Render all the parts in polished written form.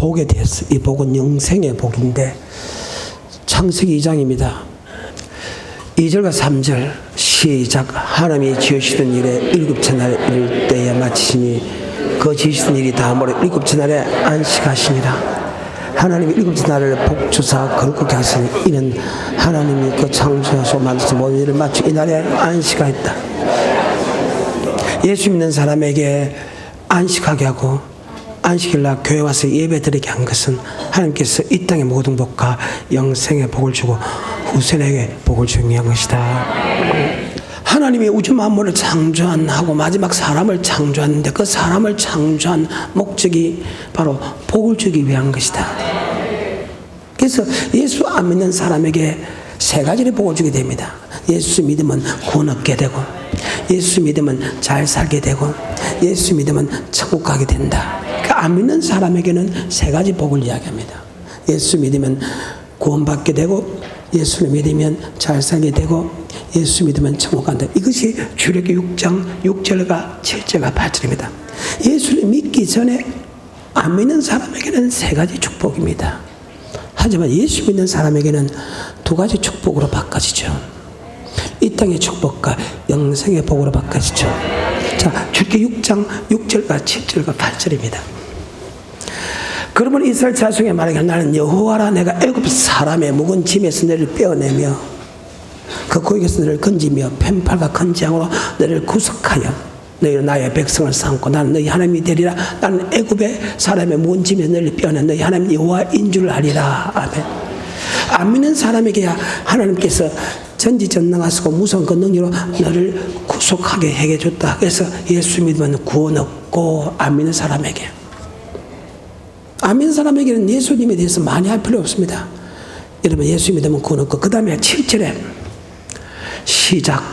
복에 대해서, 이 복은 영생의 복인데 창세기 2장입니다. 2절과 3절 시작. 하나님이 지으시던 일에 일곱째 날에 이를 때에 마치시니 그 지으시던 일이 다음으로 일곱째 날에 안식하시니라. 하나님이 일곱째 날을 복주사 거룩하게 하시니 이는 하나님이 그 창조하시고 만드신 모든 일을 마치고 이 날에 안식하였다. 예수 믿는 사람에게 안식하게 하고 안식일날 교회 와서 예배드리게 한 것은 하나님께서 이 땅의 모든 복과 영생의 복을 주고 후세에게 복을 주기 위한 것이다. 하나님이 우주 만물을 창조하고 마지막 사람을 창조하는데 그 사람을 창조한 목적이 바로 복을 주기 위한 것이다. 그래서 예수 안 믿는 사람에게 세 가지의 복을 주게 됩니다. 예수 믿으면 구원 얻게 되고, 예수 믿으면 잘 살게 되고, 예수 믿으면 천국 가게 된다. 그러니까 안 믿는 사람에게는 세 가지 복을 이야기합니다. 예수 믿으면 구원받게 되고, 예수를 믿으면 잘 살게 되고, 예수 믿으면 천국 간다. 이것이 출애굽기 6장 6절과 7절과 8절입니다. 예수를 믿기 전에 안 믿는 사람에게는 세 가지 축복입니다. 하지만 예수 믿는 사람에게는 두 가지 축복으로 바꿔지죠. 이 땅의 축복과 영생의 복으로 바꿔지죠. 자, 출애굽기 6장 6절과 7절과 8절입니다. 그러면 이스라엘 자손에게 말하기를 나는 여호와라. 내가 애굽 사람의 묵은 짐에서 너를 빼어내며 그 고역에서 너를 건지며 펜팔과 큰 재앙으로 너를 구속하여 너희는 나의 백성을 삼고 나는 너희 하나님이 되리라. 나는 애굽의 사람의 묵은 짐에서 너를 빼어내 너희 하나님 여호와인 줄 알리라. 아멘. 안 믿는 사람에게야 하나님께서 전지전능하시고 무서운 그 능력으로 너를 구속하게 해줬다. 그래서 예수 믿으면 구원 얻고, 안 믿는 사람에게, 안 믿는 사람에게는 예수님에 대해서 많이 할 필요 없습니다. 여러분, 예수 믿으면 구원 얻고, 그 다음에 7절에 시작.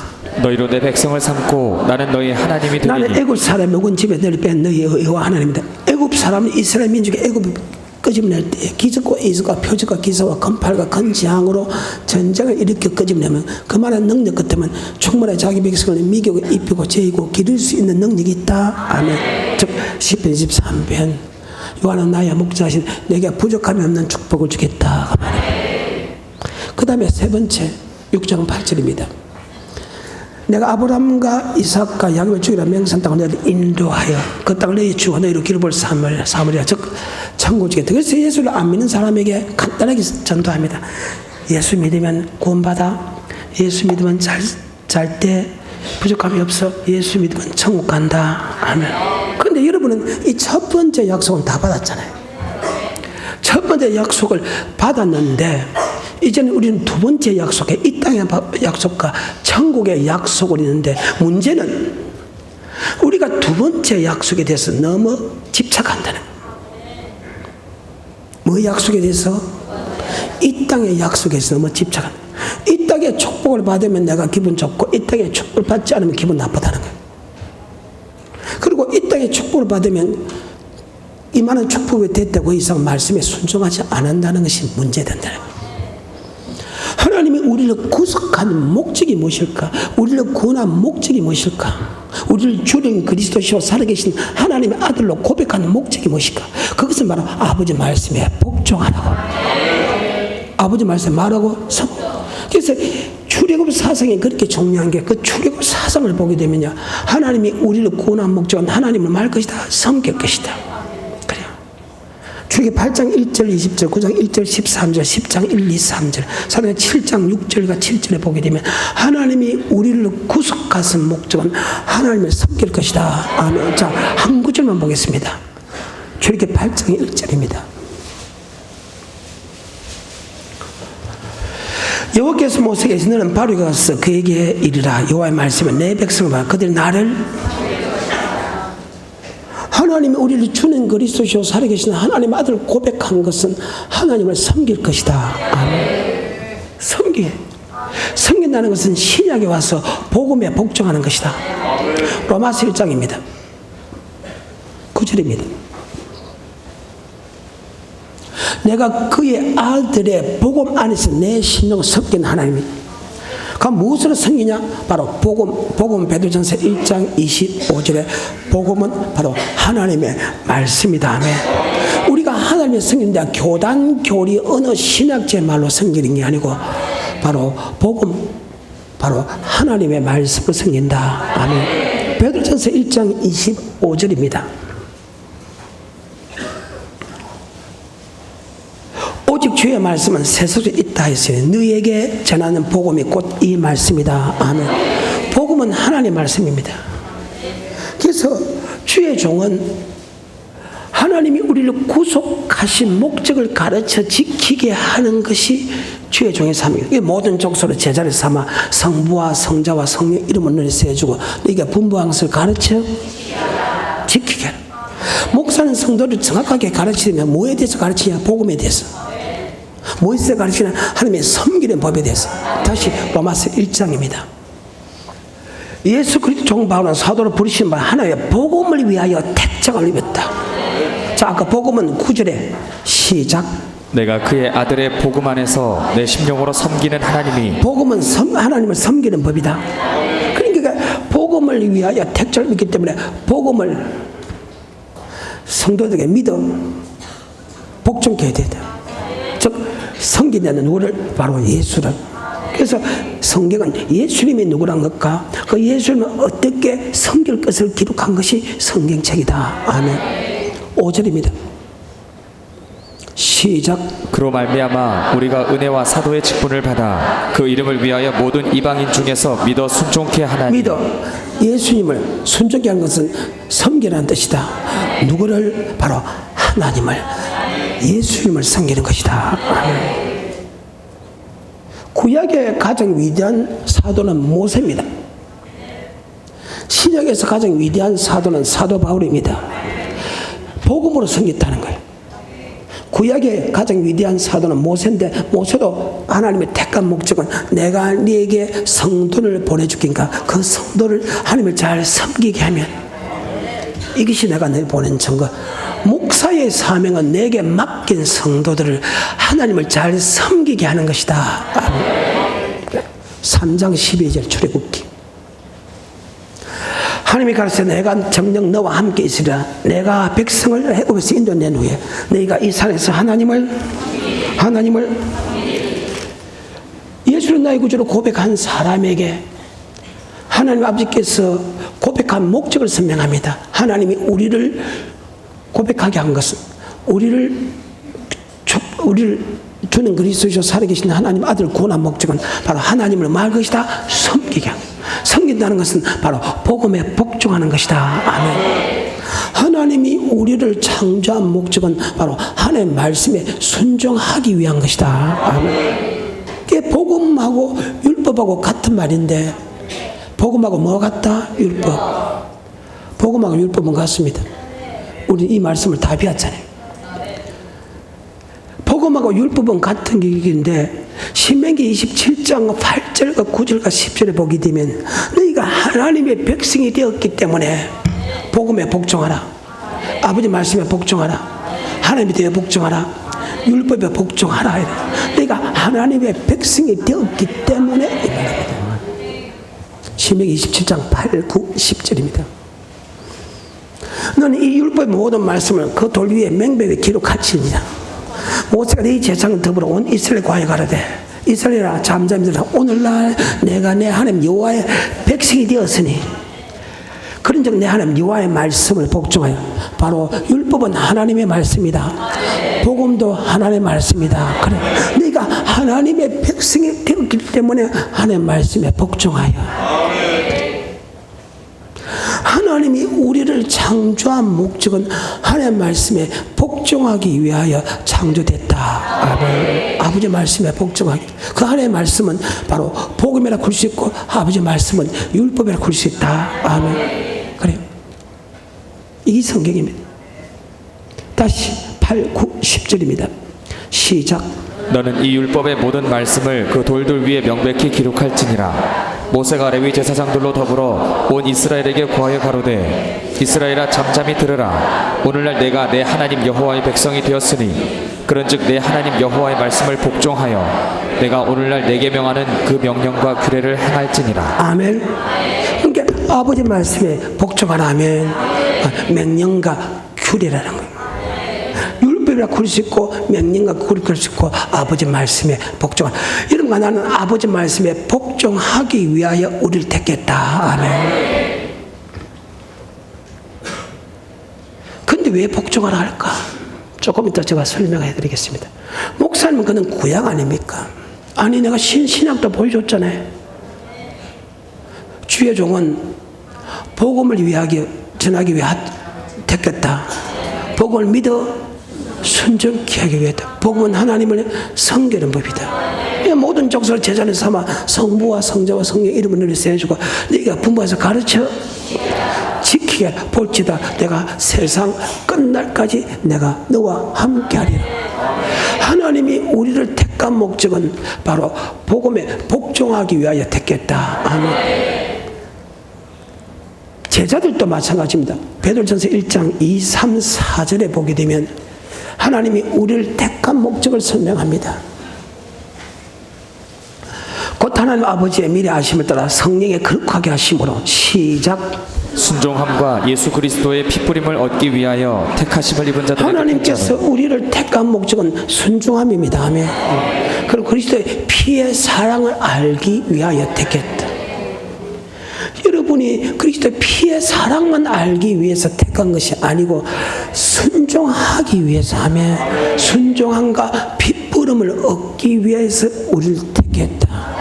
너희로 내 백성을 삼고 나는 너희 하나님이 되리니 나는 애굽 사람의 묵은 집에 너를 뺀 너희 여호와 하나님이다. 애굽 사람은 이스라엘 민족의 애굽 끄집낼 때 기적과 이적과 표적과 기사와 건팔과 큰 재앙으로 전쟁을 일으켜 끄집내면 그만한 능력 같으면 충분히 자기 백성을 미국에 입히고 제이고 기를 수 있는 능력이 있다. 아멘. 즉 시편 23편 요한은 나의 목자신 내게 부족함이 없는 축복을 주겠다. 그 다음에 세 번째 6장 8절입니다. 내가 아브라함과 이삭과 야곱을 주기로 맹세한 땅을 너희를 인도하여 그 땅을 너희 주고 너희로 기름을 삼으리라. 즉 천국 주겠다. 그래서 예수를 안 믿는 사람에게 간단하게 전도합니다. 예수 믿으면 구원받아. 예수 믿으면 잘 때 부족함이 없어. 예수 믿으면 천국 간다. 아멘. 그런데 여러분은 이 첫 번째 약속은 다 받았잖아요. 첫 번째 약속을 받았는데 이제는 우리는 두 번째 약속에 이 땅의 약속과 천국의 약속을 있는데 문제는 우리가 두 번째 약속에 대해서 너무 집착한다는 거예요. 뭐 약속에 대해서? 이 땅의 약속에 대해서 너무 집착한다. 이 땅의 축복을 받으면 내가 기분 좋고 이 땅의 축복을 받지 않으면 기분 나쁘다는 거예요. 그리고 이 땅의 축복을 받으면 이만한 축복이 됐다고 이상 말씀에 순종하지 않는다는 것이 문제된다는 거예요. 하나님이 우리를 구속한 목적이 무엇일까? 우리를 구원한 목적이 무엇일까? 우리를 주님 그리스도시로 살아계신 하나님의 아들로 고백하는 목적이 무엇일까? 그것은 바로 아버지 말씀에 복종하라고, 아버지 말씀에 말하고 그래서 출애굽 사상이 그렇게 중요한 게 그 출애굽 사상을 보게 되면요, 하나님이 우리를 구원한 목적은 하나님을 말 것이다, 섬길 것이다. 출애굽기 8장 1절 20절 9장 1절 13절 10장 1, 2, 3절 사도행 7장 6절과 7절에 보게 되면 하나님이 우리를 구속하신 목적은 하나님을 섬길 것이다. 아멘. 자, 한 구절만 보겠습니다. 출애굽기 8장 1절입니다. 여호와께서 모세에게 너는 바로에게 가서 그에게 이르라. 여호와의 말씀에 내 백성을 봐 그들이 나를 하나님이 우리를 주는 그리스도시요 살아계신 하나님의 아들을 고백한 것은 하나님을 섬길 것이다. 아멘. 섬긴다는 것은 신약에 와서 복음에 복종하는 것이다. 로마서 1장입니다. 9절입니다. 내가 그의 아들의 복음 안에서 내 심령을 섬기는 하나님이 그럼 무엇으로 섬기냐? 바로 복음 베드로전서 1장 25절에 복음은 바로 하나님의 말씀이다. 아멘. 우리가 하나님의 성경인데 교단, 교리, 어느 신학제 말로 섬기는 게 아니고 바로 복음, 바로 하나님의 말씀을 섬긴다. 아멘. 베드로전서 1장 25절입니다. 오직 주의 말씀은 세속에 있다 했으니 너희에게 전하는 복음이 곧 이 말씀이다. 아멘. 복음은 하나님의 말씀입니다. 그래서 주의 종은 하나님이 우리를 구속하신 목적을 가르쳐 지키게 하는 것이 주의 종의 삶입니다. 모든 족속으로 제자를 삼아 성부와 성자와 성령 이름을 너희 세주고 너희가 분부한 것을 가르쳐 지키게 하라. 목사는 성도를 정확하게 가르치면 뭐에 대해서 가르치냐? 복음에 대해서. 뭐에 대해서 가르치냐? 하나님의 섬기는 법에 대해서. 다시 로마서 1장입니다. 예수 그리스도 종 바울은 사도로 부르신 바 하나님의 복음을 위하여 택정을 입었다. 자, 아까 복음은 9절에 시작. 내가 그의 아들의 복음 안에서 내 심령으로 섬기는 하나님이 복음은 하나님을 섬기는 법이다. 그러니까 복음을 위하여 택정을 입기 때문에 복음을 성도들에게 믿어 복종케 해야 된다. 즉 섬기는 누구를? 바로 예수를. 그래서 성경은 예수님이 누구란 것과 그 예수님은 어떻게 섬길 것을 기록한 것이 성경책이다. 아멘. 5절입니다. 시작. 그로 말미암아 우리가 은혜와 사도의 직분을 받아 그 이름을 위하여 모든 이방인 중에서 믿어 순종케 하나니. 믿어 예수님을 순종케 하는 것은 섬기라는 뜻이다. 누구를? 바로 하나님을, 예수님을 섬기는 것이다. 아멘. 구약의 가장 위대한 사도는 모세입니다. 신약에서 가장 위대한 사도는 사도 바울입니다. 복음으로 섬겼다는 거예요. 구약의 가장 위대한 사도는 모세인데 모세도 하나님의 택한 목적은 내가 네게 성도를 보내주니까 그 성도를 하나님을 잘 섬기게 하면 이것이 내가 내 보낸 증거. 목사의 사명은 내게 맡긴 성도들을 하나님을 잘 섬기게 하는 것이다. 3장 12절 출애굽기. 하나님이 가르쳐 내가 정녕 너와 함께 있으리라. 내가 백성을 애굽에서 인도낸 후에 너희가 이 산에서 하나님을 예수는 나의 구주로 고백한 사람에게 하나님 아버지께서 고백한 목적을 설명합니다. 하나님이 우리를 고백하게 한 것은 우리를 주는 그리스도시요 살아계신 하나님 아들 구원한 목적은 바로 하나님을 말 것이다. 섬기게 하는. 섬긴다는 것은 바로 복음에 복종하는 것이다. 아멘. 하나님이 우리를 창조한 목적은 바로 하나님의 말씀에 순종하기 위한 것이다. 아멘. 이게 복음하고 율법하고 같은 말인데 복음하고 뭐 같다? 율법. 복음하고 율법은 같습니다. 우리 이 말씀을 다 배웠잖아요. 복음하고 율법은 같은 얘기인데 신명기 27장 8절과 9절과 10절에 보게 되면 너희가 하나님의 백성이 되었기 때문에 복음에 복종하라. 아버지 말씀에 복종하라. 하나님에 대해 복종하라. 율법에 복종하라. 너희가 하나님의 백성이 되었기 때문에 이 말입니다. 신명기 27장 8, 9, 10절입니다. 너는 이 율법의 모든 말씀을 그 돌 위에 맹백히 기록할지니라. 모세가 네 제사장을 더불어 온 이스라엘 과에 가라되 이스라엘아 잠잠히 들으라. 오늘날 내가 내 하나님 여호와의 백성이 되었으니 그런즉 내 하나님 여호와의 말씀을 복종하여. 바로 율법은 하나님의 말씀이다. 복음도 하나님의 말씀이다. 그래 네가 하나님의 백성이 되었기 때문에 하나님의 말씀에 복종하여. 하나님이 우리를 창조한 목적은 하나님의 말씀에 복종하기 위하여 창조됐다. 아멘. 아버지 말씀에 복종하기. 그 하나님의 말씀은 바로 복음이라 볼 수 있고 아버지 말씀은 율법이라 볼 수 있다. 아멘. 그래요. 이 성경입니다. 다시 8, 9, 10절입니다. 시작. 너는 이 율법의 모든 말씀을 그 돌들 위에 명백히 기록할지니라. 모세가 레위 제사장들로 더불어 온 이스라엘에게 구하여 가로되 이스라엘아 잠잠히 들으라. 오늘날 내가 내 하나님 여호와의 백성이 되었으니 그런즉 내 하나님 여호와의 말씀을 복종하여 내가 오늘날 내게 명하는 그 명령과 규례를 행할지니라. 아멘. 그러니까 아버지 말씀에 복종하라. 아멘. 명령과 규례라는 거예요. 율법의 핏불이라 그럴 수 있고 명령과 그럴 수 있고 아버지 말씀에 복종. 여러분과 나는 아버지 말씀에 복종하기 위하여 우리를 택했다. 아멘. 근데 왜 복종하라 할까? 조금 이따 제가 설명해 드리겠습니다. 목사님은 그는 구약 아닙니까? 아니 내가 신약도 보여줬잖아요. 주의 종은 복음을 전하기 위해 택했다. 복음을 믿어 순종케 하기 위해다. 복음은 하나님을 섬기는 법이다. 모든 족속을 제자를 삼아 성부와 성자와 성령 이름을 너를 세워주고 네가 분부해서 가르쳐 지키게 볼지다. 내가 세상 끝날까지 내가 너와 함께하리라. 하나님이 우리를 택한 목적은 바로 복음에 복종하기 위하여 택했다. 아멘. 제자들도 마찬가지입니다. 베드로전서 1장 2, 3, 4절에 보게 되면 하나님이 우리를 택한 목적을 설명합니다. 곧 하나님 아버지의 미래 아심을 따라 성령의 거룩하게 하심으로 시작. 순종함과 예수 그리스도의 피뿌림을 얻기 위하여 택하심을 입은 자들에게 하나님께서 우리를 택한 목적은 순종함입니다. 아멘. 그리고 그리스도의 피의 사랑을 알기 위하여 택했다. 여러분이 그리스도의 피의 사랑만 알기 위해서 택한 것이 아니고 순종하기 위해서. 아멘. 순종함과 피뿌림을 얻기 위해서 우리를 택했다.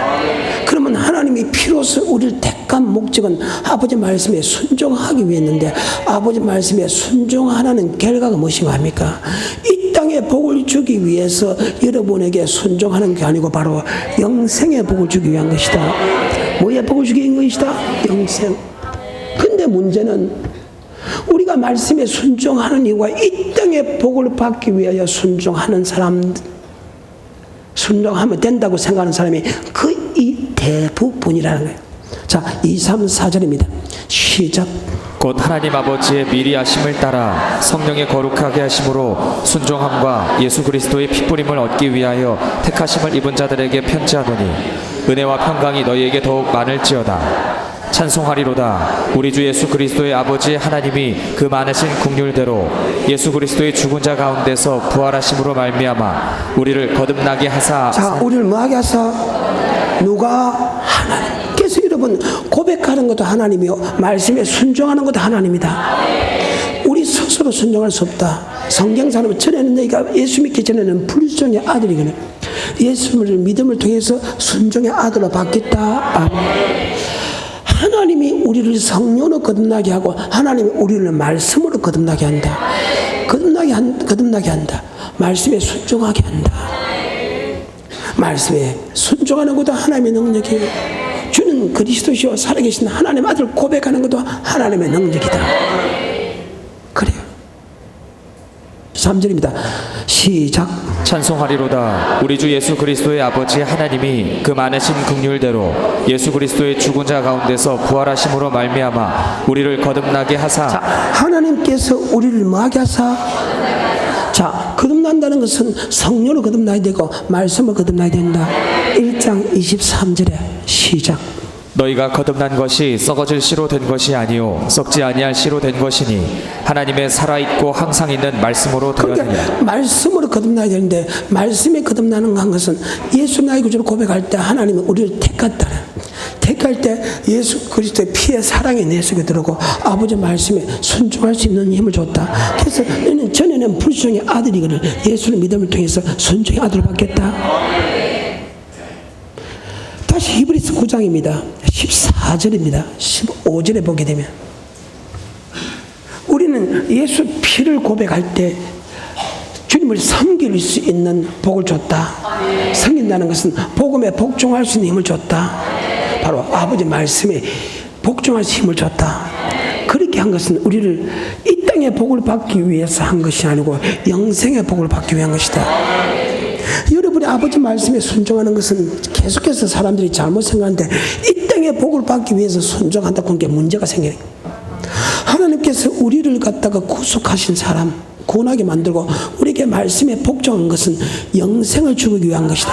그러면 하나님이 피로서 우리를 택한 목적은 아버지 말씀에 순종하기 위했는데 아버지 말씀에 순종하는 결과가 무엇이 합니까? 이 땅에 복을 주기 위해서 여러분에게 순종하는 게 아니고 바로 영생의 복을 주기 위한 것이다. 뭐의 복을 주기 위한 것이다? 영생. 근데 문제는 우리가 말씀에 순종하는 이유가 이 땅에 복을 받기 위하여 순종하는 사람, 순종하면 된다고 생각하는 사람이 거의 대부분이라는 거예요. 자, 2, 3, 4절입니다. 시작. 곧 하나님 아버지의 미리 하심을 따라 성령의 거룩하게 하심으로 순종함과 예수 그리스도의 피뿌림을 얻기 위하여 택하심을 입은 자들에게 편지하노니 은혜와 평강이 너희에게 더욱 많을지어다. 찬송하리로다. 우리 주 예수 그리스도의 아버지 하나님이 그 많으신 국률대로 예수 그리스도의 죽은 자 가운데서 부활하심으로 말미암아 우리를 거듭나게 하사. 자, 우리를 뭐하게 하사? 누가? 하나님께서. 여러분 고백하는 것도 하나님이요 말씀에 순종하는 것도 하나님이다. 우리 스스로 순종할 수 없다. 성경사는 전에는 너희가 예수 믿기 전에는 불순종의 아들이거든. 예수를 믿음을 통해서 순종의 아들로 바뀌었다. 아멘. 하나님이 우리를 성령으로 거듭나게 하고 하나님이 우리를 말씀으로 거듭나게 한다. 거듭나게 한다. 말씀에 순종하게 한다. 말씀에 순종하는 것도 하나님의 능력이에요. 주는 그리스도시요 살아계신 하나님 아들 고백하는 것도 하나님의 능력이다. 그래요. 3절입니다. 시작. 찬송하리로다. 우리 주 예수 그리스도의 아버지 하나님이 그 많으신 긍휼대로 예수 그리스도의 죽은 자 가운데서 부활하심으로 말미암아 우리를 거듭나게 하사. 자, 하나님께서 우리를 뭐하게 하사? 자, 거듭난다는 것은 성령으로 거듭나야 되고 말씀으로 거듭나야 된다. 1장 23절에 시작. 너희가 거듭난 것이 썩어질 씨로 된 것이 아니요 썩지 아니할 씨로 된 것이니 하나님의 살아있고 항상 있는 말씀으로 되었느니라. 그러니까 말씀으로 거듭나야 되는데 말씀에 거듭나는 것은 예수 나의 구주를 고백할 때 하나님은 우리를 택했다. 택할 때 예수 그리스도의 피의 사랑이 내 속에 들어오고 아버지 말씀에 순종할 수 있는 힘을 줬다. 그래서 너는 전에는 불순종의 아들이거든. 예수를 믿음을 통해서 순종의 아들을 받겠다. 다시 히브리서 9장입니다. 14절입니다. 15절에 보게 되면 우리는 예수 피를 고백할 때 주님을 섬길 수 있는 복을 줬다. 섬긴다는 것은 복음에 복종할 수 있는 힘을 줬다. 바로 아버지 말씀에 복종할 수 있는 힘을 줬다. 그렇게 한 것은 우리를 이 땅의 복을 받기 위해서 한 것이 아니고 영생의 복을 받기 위한 것이다. 여러분이 아버지 말씀에 순종하는 것은 계속해서 사람들이 잘못 생각하는데 이 땅의 복을 받기 위해서 순종한다고 하는 게 문제가 생겨요. 하나님께서 우리를 갖다가 구속하신 사람 구원하게 만들고 우리에게 말씀에 복종한 것은 영생을 주기 위한 것이다.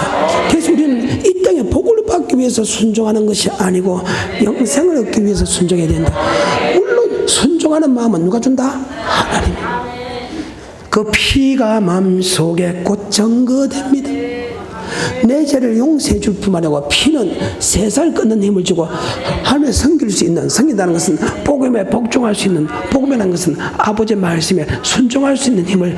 그래서 우리는 이 땅에 복을 받기 위해서 순종하는 것이 아니고 영생을 얻기 위해서 순종해야 된다. 물론 순종하는 마음은 누가 준다? 하나님. 그 피가 마음속에 곧 증거됩니다. 내 죄를 용서해 줄 뿐만 아니라 피는 세살 끊는 힘을 주고 하늘에 섬길 수 있는, 섬긴다는 것은 복음에 복종할 수 있는, 복음이라는 것은 아버지의 말씀에 순종할 수 있는 힘을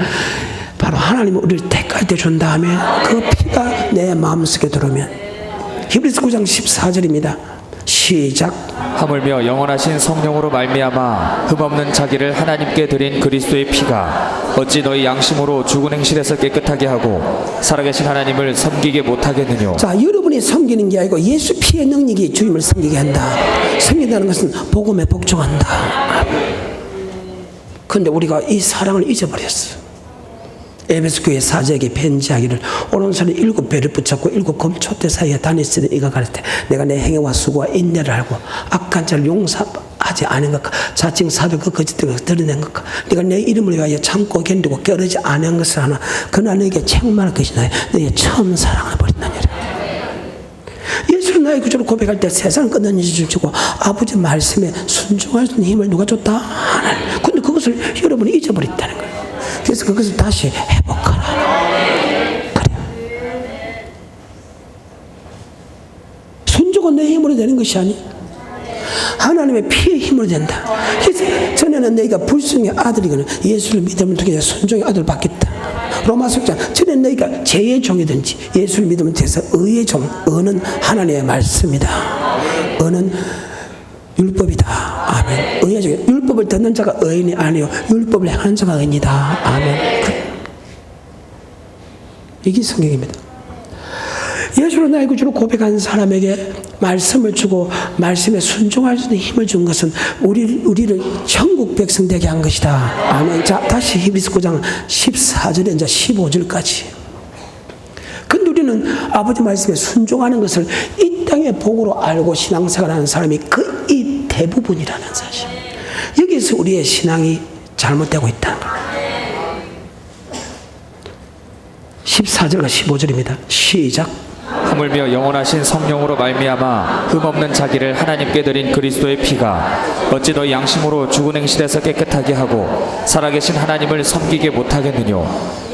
바로 하나님은 우리를 택할 때 준 다음에 그 피가 내 마음속에 들어오면, 히브리서 9장 14절입니다. 시작. 하물며 영원하신 성령으로 말미암아 흠없는 자기를 하나님께 드린 그리스도의 피가 어찌 너희 양심으로 죽은 행실에서 깨끗하게 하고 살아계신 하나님을 섬기게 못하겠느뇨. 자, 여러분이 섬기는 게 아니고 예수 피의 능력이 주님을 섬기게 한다. 섬긴다는 것은 복음에 복종한다. 그런데 우리가 이 사랑을 잊어버렸어. 에베소 교회 사제에게 편지하기를 오른손에 7배를 붙잡고 7금초대 사이에 다니시던 이가 가르쳐 내가 내 행위와 수고와 인내를 알고 악한 자를 용서하지 않은 것과 자칭 사도 그 거짓들을 드러낸 것과 네가 내 이름을 위하여 참고 견디고 겨루지 않은 것을 하나 그날 너에게 책망할 것이나 너의 처음 사랑을 버린다니라. 예수를 나의 구주로 고백할 때 세상 끝난 일을 주고 아버지 말씀에 순종할 수 있는 힘을 누가 줬다? 하나님. 근데 그것을 여러분이 잊어버렸다는 거예요. 그래서 그것을 다시 회복하라. 그래. 순종은 내 힘으로 되는 것이 아니, 하나님의 피의 힘으로 된다. 그래서 전에는 너희가 불순의 아들이거든 예수를 믿으면 통해 순종의 아들을 받겠다. 로마서 6장 전에는 너희가 죄의 종이든지 예수를 믿으면 돼서 의의 종, 의는 하나님의 말씀이다. 의는 율법이다. 아멘. 의의 종, 율법을 듣는 자가 의인이 아니요 율법을 행하는 자가 의인이다. 아멘. 이게 성경입니다. 예수로 나의 구주로 고백한 사람에게 말씀을 주고 말씀에 순종할 수 있는 힘을 준 것은 우리를 천국 백성 되게 한 것이다. 아멘. 자, 다시 히브리서 9장 14절에 이제 15절까지. 근데 우리는 아버지 말씀에 순종하는 것을 이 땅의 복으로 알고 신앙생활하는 사람이 거의 대부분이라는 사실. 여기서 우리의 신앙이 잘못되고 있다는 거예요. 14절과 15절입니다. 시작. 하물며 영원하신 성령으로 말미암아 흠없는 자기를 하나님께 드린 그리스도의 피가 어찌 너희 양심으로 죽은 행실에서 깨끗하게 하고 살아계신 하나님을 섬기게 못하겠느뇨.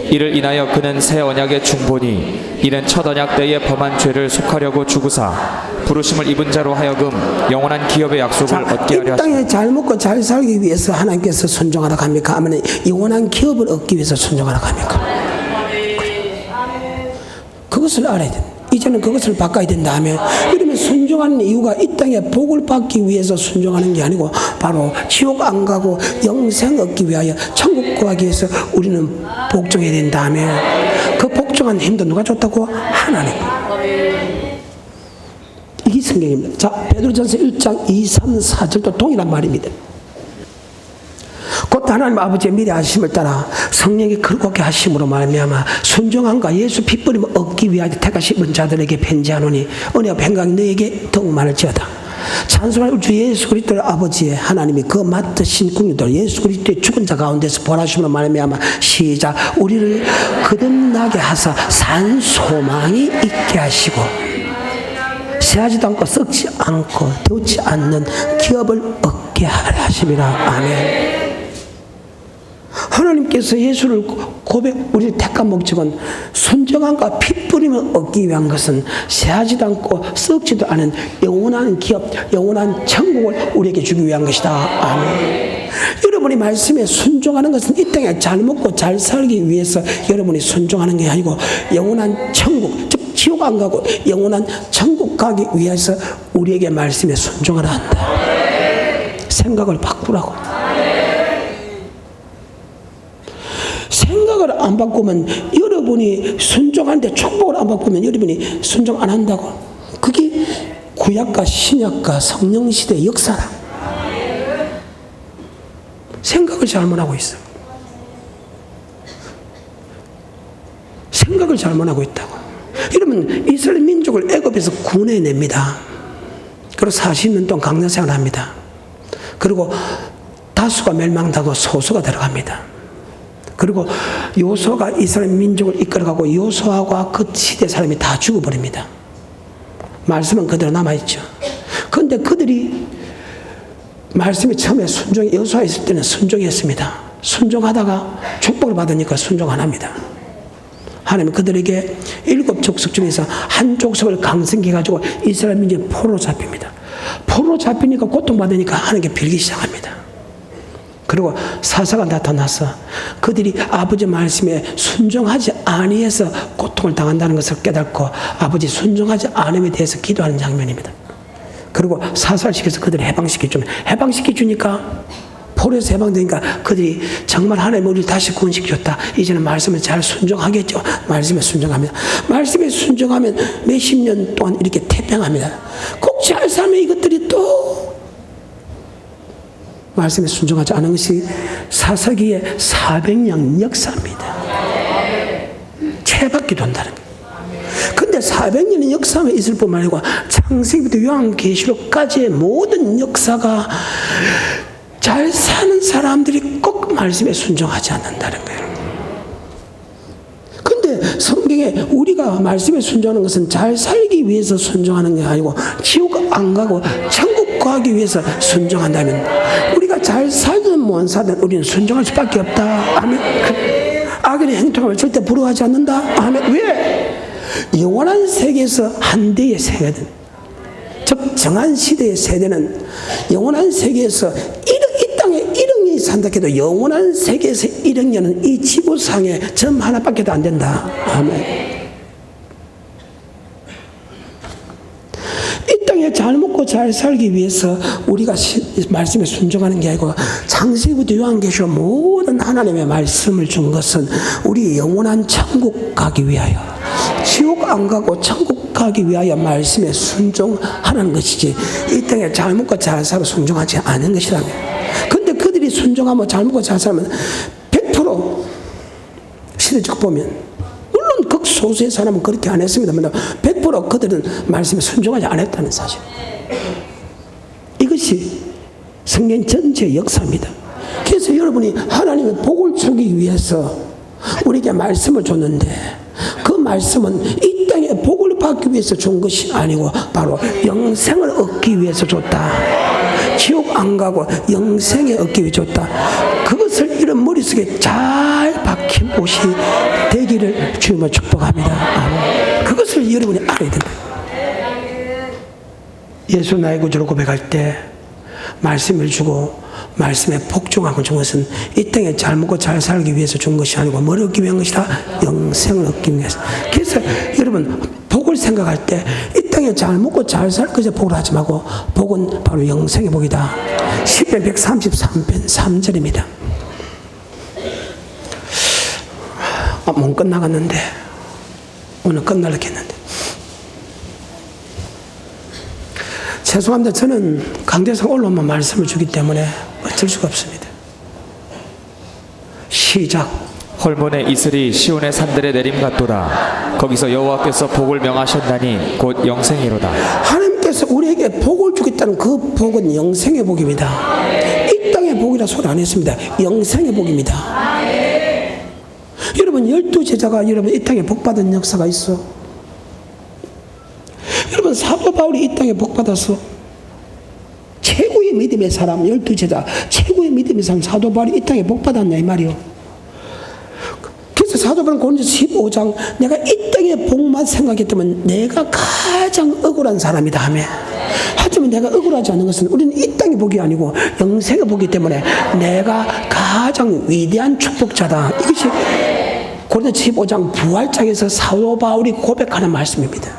이를 인하여 그는 새 언약의 중보니 이는 첫 언약 때에 범한 죄를 속하려고 죽으사 부르심을 입은 자로 하여금 영원한 기업의 약속을 얻게 하려 하십니다. 이 땅에 잘 먹고 잘 살기 위해서 하나님께서 순종하라고 합니까? 아니면 영원한 기업을 얻기 위해서 순종하라고 합니까? 그것을 알아야 된다. 이제는 그것을 바꿔야 된다 하면, 이러면 순종하는 이유가 이 땅에 복을 받기 위해서 순종하는 게 아니고 바로 지옥 안 가고 영생 얻기 위하여 천국 구하기 위해서 우리는 복종해야 된다 하면, 그 복종한 힘도 누가 줬다고? 하나님. 이게 성경입니다. 자, 베드로전서 1장 2, 3, 4절도 동일한 말입니다. 곧 하나님 아버지의 미래하심을 따라 성령이 그렇게 하심으로 말미암아 순종함과 예수 피 뿌림을 얻기 위하여 택하신 자들에게 편지하노니 은혜와 평강이 너에게 더욱 많을지어다. 찬송할 우리 주 예수 그리스도의 아버지의 하나님이 그 맡으신 궁유들 예수 그리스도의 죽은 자 가운데서 부활하심으로 말미암아 시작 우리를 거듭나게 하사 산 소망이 있게 하시고 새하지도 않고 썩지 않고 되지 않는 기업을 얻게 하려 하심이라. 아멘. 하나님께서 예수를 우리를 택한 목적은 순정함과 피 뿌림을 얻기 위한 것은 새하지도 않고 썩지도 않은 영원한 기업, 영원한 천국을 우리에게 주기 위한 것이다. 아멘. 여러분이 말씀에 순종하는 것은 이 땅에 잘 먹고 잘 살기 위해서 여러분이 순종하는 게 아니고 영원한 천국, 즉 지옥 안 가고 영원한 천국 가기 위해서 우리에게 말씀에 순종하라 한다. 생각을 바꾸라고. 생각을 안 바꾸면 여러분이 순종하는데 축복을 안 바꾸면 여러분이 순종 안 한다고. 그게 구약과 신약과 성령시대의 역사다. 생각을 잘못하고 있어. 생각을 잘못하고 있다고. 여러분 이스라엘 민족을 애굽에서 구원해냅니다. 그리고 40년 동안 강력생활을 합니다. 그리고 다수가 멸망하고 소수가 들어갑니다. 그리고 요소가 이스라엘 민족을 이끌어가고 요소와 그 시대 사람이 다 죽어버립니다. 말씀은 그대로 남아있죠. 그런데 그들이 말씀이 처음에 요소와 있을 때는 순종했습니다. 순종하다가 축복을 받으니까 순종 안 합니다. 하나님은 그들에게 7 족속 중에서 한 족속을 강성케 가지고 이스라엘 민족이 포로로 잡힙니다. 포로로 잡히니까 고통받으니까 하나님께 빌기 시작합니다. 그리고 사사가 나타나서 그들이 아버지 말씀에 순종하지 아니해서 고통을 당한다는 것을 깨닫고 아버지 순종하지 않음에 대해서 기도하는 장면입니다. 그리고 사사를 시켜서 그들을 해방시켜주니까 포로에서 해방되니까 그들이 정말 하나님 우리를 다시 구원시켰다. 이제는 말씀에 잘 순종하겠죠. 말씀에 순종합니다. 말씀에 순종하면 몇십 년 동안 이렇게 태평합니다. 꼭 잘 살면 이것들이 또 말씀에 순종하지 않은 것이 사사기의 400년 역사입니다. 채바퀴 돈다는 거예요. 근데 400년의 역사만 있을 뿐만 아니고 창세기부터 요한계시록까지의 모든 역사가 잘 사는 사람들이 꼭 말씀에 순종하지 않는다는 거예요. 근데 성경에 우리가 말씀에 순종하는 것은 잘 살기 위해서 순종하는 게 아니고 지옥 안 가고 천국 가기 위해서 순종한다면 우리가 잘 살든 못 살든 우리는 순종할 수밖에 없다. 아멘. 악인의 행동을 절대 부러워하지 않는다. 아멘. 왜? 영원한 세계에서 한 대의 세계든 즉 정한 시대의 세대는 영원한 세계에서 이 땅에 1억 년이 산다 해도 영원한 세계에서 1억 년은 이 지구상에 점 하나밖에 안 된다. 아멘. 이 땅에 잘 먹고 잘 살기 위해서 우리가 말씀에 순종하는 게 아니고 창세기부터 요한계시록 모든 하나님의 말씀을 준 것은 우리 영원한 천국 가기 위하여 지옥 안 가고 천국 가기 위하여 말씀에 순종하는 것이지 이 땅에 잘 먹고 잘 살아 순종하지 않은 것이라며. 근데 그들이 순종하면 잘 먹고 잘 살면 100% 시대적 보면 물론 극소수의 사람은 그렇게 안 했습니다만 100% 그들은 말씀에 순종하지 않았다는 사실. 이것이 성경 전체의 역사입니다. 그래서 여러분이 하나님의 복을 주기 위해서 우리에게 말씀을 줬는데 그 말씀은 이 땅에 복을 받기 위해서 준 것이 아니고 바로 영생을 얻기 위해서 줬다. 지옥 안 가고 영생에 얻기 위해 줬다. 그것을 이런 머릿속에 잘 박힌 옷이 되기를 주님을 축복합니다. 아멘. 그것을 여러분이 알아야 된다. 예수 나의 구주로 고백할 때 말씀을 주고 말씀에 복종하고 준 것은 이 땅에 잘 먹고 잘 살기 위해서 준 것이 아니고 뭘 얻기 위한 것이다? 영생을 얻기 위해서. 그래서 여러분 복을 생각할 때 이 땅에 잘 먹고 잘 살 것에 복을 하지 말고 복은 바로 영생의 복이다. 시편 133편 3절입니다. 못 끝나갔는데 오늘 끝날려고 했는데 죄송합니다. 저는 강대상 올라오면 말씀을 주기 때문에 어쩔 수가 없습니다. 시작. 헐몬의 이슬이 시온의 산들에 내림 같도다. 거기서 여호와께서 복을 명하셨나니 곧 영생이로다. 하나님께서 우리에게 복을 주겠다는 그 복은 영생의 복입니다. 이 땅의 복이라 소리 안 했습니다. 영생의 복입니다. 여러분 12제자가 여러분 이 땅에 복받은 역사가 있어. 여러분 사도 바울이 이 땅에 복받아서 최고의 믿음의 사람 12제자 최고의 믿음의 사람 사도 바울이 이 땅에 복받았냐 이 말이요. 그래서 사도 바울은 고린도서 15장 내가 이 땅의 복만 생각했다면 내가 가장 억울한 사람이다 하며 하지만 내가 억울하지 않은 것은 우리는 이 땅의 복이 아니고 영생의 복이기 때문에 내가 가장 위대한 축복자다. 이것이 고린도서 15장 부활장에서 사도 바울이 고백하는 말씀입니다.